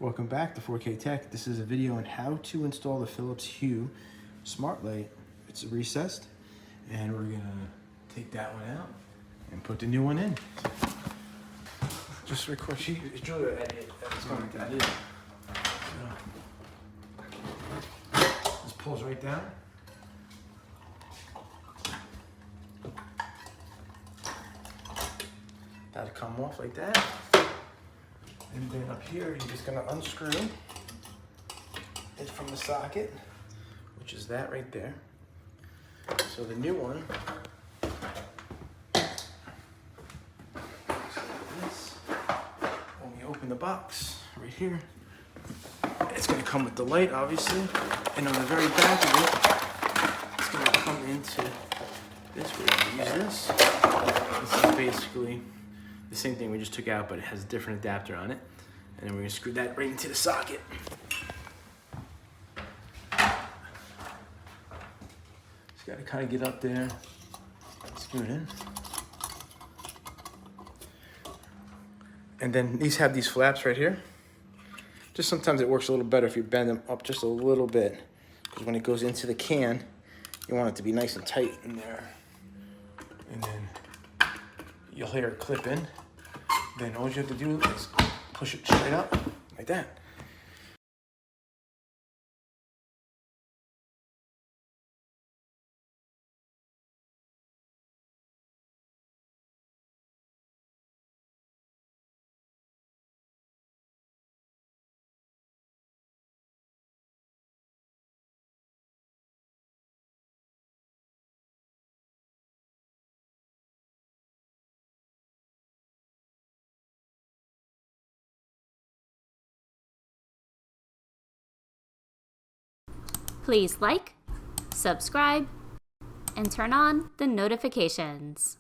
Welcome back to 4K Tech. This is a video on how to install the Philips HUE Smart Light. It's recessed, and we're gonna take that one out and put the new one in. Just record. It's Julia that's going to that in. So, this pulls right down. That'll come off like that. And then up here, you're just gonna unscrew it from the socket, which is that right there. So the new one, this, when we open the box right here, it's gonna come with the light, obviously, and on the very back of it, it's gonna come into this. We're gonna use this. This is basically the same thing we just took out, but it has a different adapter on it. And then we're gonna screw that right into the socket. Just gotta kind of get up there, screw it in. And then these have these flaps right here. Just sometimes it works a little better if you bend them up just a little bit, because when it goes into the can, you want it to be nice and tight in there. And then you'll hear it clip in. Then all you have to do is push it straight up, like that. Please like, subscribe, and turn on the notifications.